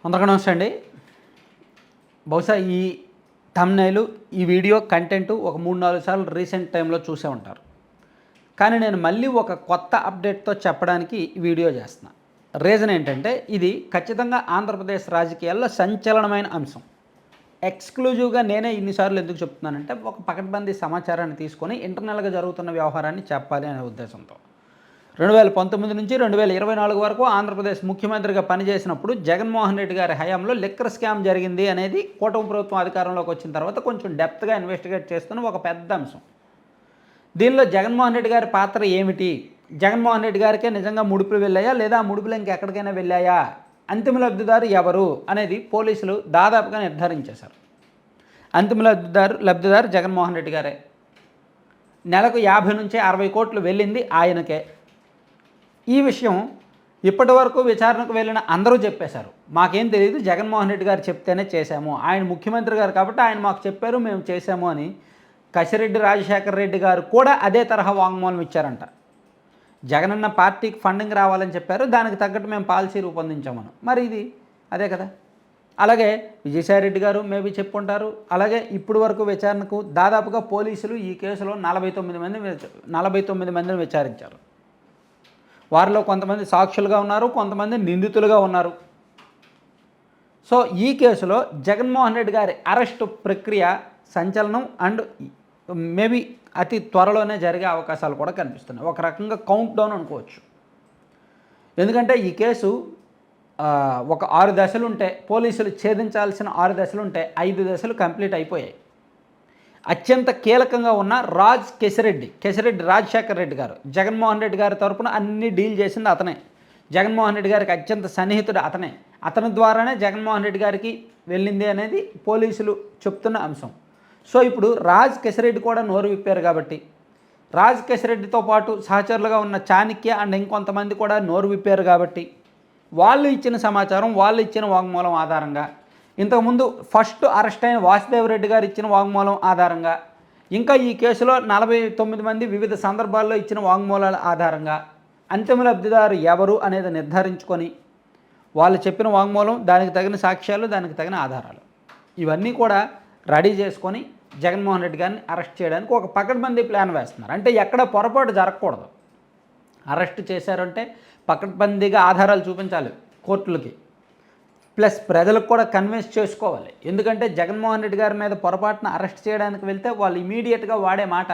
అందరికీ నమస్తే అండి. బహుశా ఈ థంబ్‌నెయిల్, ఈ వీడియో కంటెంట్ ఒక 3-4 సార్లు రీసెంట్ టైంలో చూసే ఉంటారు. కానీ నేను మళ్ళీ ఒక కొత్త అప్డేట్‌తో చెప్పడానికి ఈ వీడియో చేస్తున్నా. రీజన్ ఏంటంటే ఇది ఖచ్చితంగా ఆంధ్రప్రదేశ్ రాజకీయాల్లో సంచలనమైన అంశం. ఎక్స్‌క్లూజివ్‌గా నేనే ఇన్ని సార్లు ఎందుకు చెప్తున్నానంటే ఒక పకడ్బందీ సమాచారాన్ని తీసుకొని ఇంటర్నల్‌గా జరుగుతున్న వ్యవహారాన్ని చెప్పాలి అనే ఉద్దేశంతో. 2019 నుంచి 2024 వరకు ఆంధ్రప్రదేశ్ ముఖ్యమంత్రిగా పనిచేసినప్పుడు జగన్మోహన్ రెడ్డి గారి హయాంలో లిక్కర్ స్కామ్ జరిగింది అనేది కూటమి ప్రభుత్వం అధికారంలోకి వచ్చిన తర్వాత కొంచెం డెప్త్గా ఇన్వెస్టిగేట్ చేస్తున్న ఒక పెద్ద అంశం. దీనిలో జగన్మోహన్ రెడ్డి గారి పాత్ర ఏమిటి, జగన్మోహన్ రెడ్డి గారికే నిజంగా ముడుపులు వెళ్ళాయా లేదా ముడుపులు ఇంకెక్కడికైనా వెళ్ళాయా, అంతిమ లబ్ధిదారు ఎవరు అనేది పోలీసులు దాదాపుగా నిర్ధారించేశారు. అంతిమ లబ్ధిదారు జగన్మోహన్ రెడ్డి గారే. నెలకు 50 నుంచి 60 కోట్లు వెళ్ళింది ఆయనకే. ఈ విషయం ఇప్పటి వరకు విచారణకు వెళ్ళిన అందరూ చెప్పేశారు. మాకేం తెలియదు, జగన్మోహన్ రెడ్డి గారు చెప్తేనే చేశాము, ఆయన ముఖ్యమంత్రి గారు కాబట్టి ఆయన మాకు చెప్పారు, మేము చేశాము అని కసిరెడ్డి రాజశేఖర రెడ్డి గారు కూడా అదే తరహా వాంగ్మూలం ఇచ్చారంట. జగనన్న పార్టీకి ఫండింగ్ రావాలని చెప్పారు, దానికి తగ్గట్టు మేము పాలసీ రూపొందించామని. మరి ఇది అదే కదా. అలాగే విజయసాయిరెడ్డి గారు మేబీ చెప్పుంటారు. అలాగే ఇప్పుడు వరకు విచారణకు దాదాపుగా పోలీసులు ఈ కేసులో 49 మందిని విచారించారు. వారిలో కొంతమంది సాక్షులుగా ఉన్నారు, కొంతమంది నిందితులుగా ఉన్నారు. సో ఈ కేసులో జగన్మోహన్ రెడ్డి గారి అరెస్టు ప్రక్రియ సంచలనం అండ్ మేబీ అతి త్వరలోనే జరిగే అవకాశాలు కూడా కనిపిస్తున్నాయి. ఒక రకంగా కౌంట్ డౌన్ అనుకోవచ్చు. ఎందుకంటే ఈ కేసు ఒక 6 దశలు ఉంటే, పోలీసులు ఛేదించాల్సిన 6 దశలు ఉంటే 5 దశలు కంప్లీట్ అయిపోయాయి. అత్యంత కీలకంగా ఉన్న కేశిరెడ్డి రాజశేఖర రెడ్డి గారు, జగన్మోహన్ రెడ్డి గారి తరపున అన్ని డీల్ చేసింది అతనే. జగన్మోహన్ రెడ్డి గారికి అత్యంత సన్నిహితుడు అతనే. అతని ద్వారానే జగన్మోహన్ రెడ్డి గారికి వెళ్ళింది అనేది పోలీసులు చెప్తున్న అంశం. సో ఇప్పుడు కేశిరెడ్డి కూడా నోరు విప్పారు కాబట్టి, కేశిరెడ్డితో పాటు సహచరులుగా ఉన్న చాణక్య అండ్ ఇంకొంతమంది కూడా నోరు విప్పారు కాబట్టి, వాళ్ళు ఇచ్చిన సమాచారం, వాళ్ళు ఇచ్చిన వాంగ్మూలం ఆధారంగా, ఇంతకుముందు ఫస్ట్ అరెస్ట్ అయిన వాసుదేవరెడ్డి గారు ఇచ్చిన వాంగ్మూలం ఆధారంగా, ఇంకా ఈ కేసులో 49 మంది వివిధ సందర్భాల్లో ఇచ్చిన వాంగ్మూలాల ఆధారంగా అంతిమ లబ్ధిదారు ఎవరు అనేది నిర్ధారించుకొని, వాళ్ళు చెప్పిన వాంగ్మూలం, దానికి తగిన సాక్ష్యాలు, దానికి తగిన ఆధారాలు ఇవన్నీ కూడా రెడీ చేసుకొని జగన్మోహన్ రెడ్డి గారిని అరెస్ట్ చేయడానికి ఒక పకడ్బందీ ప్లాన్ వేస్తున్నారు. అంటే ఎక్కడ పొరపాటు జరగకూడదు. అరెస్ట్ చేశారంటే పకడ్బందీగా ఆధారాలు చూపించాలి కోర్టులకి, ప్లస్ ప్రజలకు కూడా కన్విన్స్ చేసుకోవాలి. ఎందుకంటే జగన్మోహన్ రెడ్డి గారి మీద పొరపాటున అరెస్ట్ చేయడానికి వెళ్తే వాళ్ళు ఇమీడియట్గా వాడే మాట,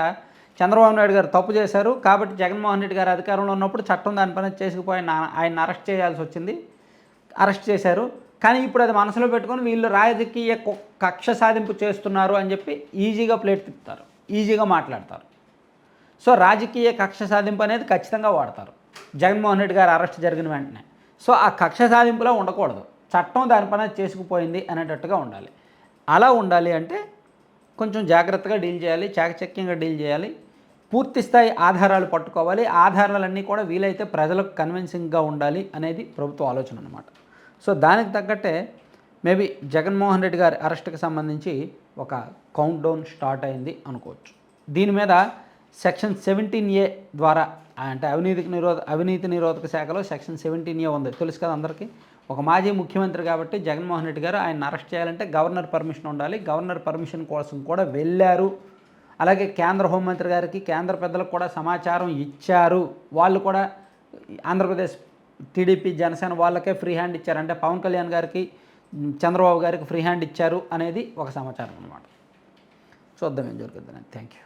చంద్రబాబు నాయుడు గారు తప్పు చేశారు కాబట్టి జగన్మోహన్ రెడ్డి గారు అధికారంలో ఉన్నప్పుడు చట్టం దాని పని చేసుకుపోయి ఆయన అరెస్ట్ చేయాల్సి వచ్చింది, అరెస్ట్ చేశారు. కానీ ఇప్పుడు అది మనసులో పెట్టుకొని వీళ్ళు రాజకీయ కక్ష సాధింపు చేస్తున్నారు అని చెప్పి ఈజీగా ప్లేట్ తిప్పుతారు, ఈజీగా మాట్లాడతారు. సో రాజకీయ కక్ష సాధింపు అనేది ఖచ్చితంగా వాడతారు జగన్మోహన్ రెడ్డి గారు అరెస్ట్ జరిగిన వెంటనే. సో ఆ కక్ష సాధింపులో ఉండకూడదు, చట్టం దాని పని చేసుకుపోయింది అనేటట్టుగా ఉండాలి. అలా ఉండాలి అంటే కొంచెం జాగ్రత్తగా డీల్ చేయాలి, చాకచక్యంగా డీల్ చేయాలి, పూర్తి స్థాయి ఆధారాలు పట్టుకోవాలి. ఆధారాలన్నీ కూడా వీలైతే ప్రజలకు కన్విన్సింగ్గా ఉండాలి అనేది ప్రభుత్వ ఆలోచన అన్నమాట. సో దానికి తగ్గట్టే మేబీ జగన్మోహన్ రెడ్డి గారి అరెస్ట్కి సంబంధించి ఒక కౌంట్ డౌన్ స్టార్ట్ అయింది అనుకోవచ్చు. దీని మీద సెక్షన్ 17A ద్వారా, అంటే అవినీతి నిరోధక శాఖలో సెక్షన్ 17A ఉంది, తెలుసు కదా అందరికీ. ఒక మాజీ ముఖ్యమంత్రి కాబట్టి జగన్మోహన్ రెడ్డి గారు ఆయన అరెస్ట్ చేయాలంటే గవర్నర్ పర్మిషన్ ఉండాలి. గవర్నర్ పర్మిషన్ కోసం కూడా వెళ్ళారు. అలాగే కేంద్ర హోంమంత్రి గారికి, కేంద్ర పెద్దలకు కూడా సమాచారం ఇచ్చారు. వాళ్ళు కూడా ఆంధ్రప్రదేశ్ టీడీపీ జనసేన వాళ్ళకే ఫ్రీ హ్యాండ్ ఇచ్చారు, అంటే పవన్ కళ్యాణ్ గారికి, చంద్రబాబు గారికి ఫ్రీ హ్యాండ్ ఇచ్చారు అనేది ఒక సమాచారం అన్నమాట. చూద్దాం ఏం జరుగుతుందని. Thank you.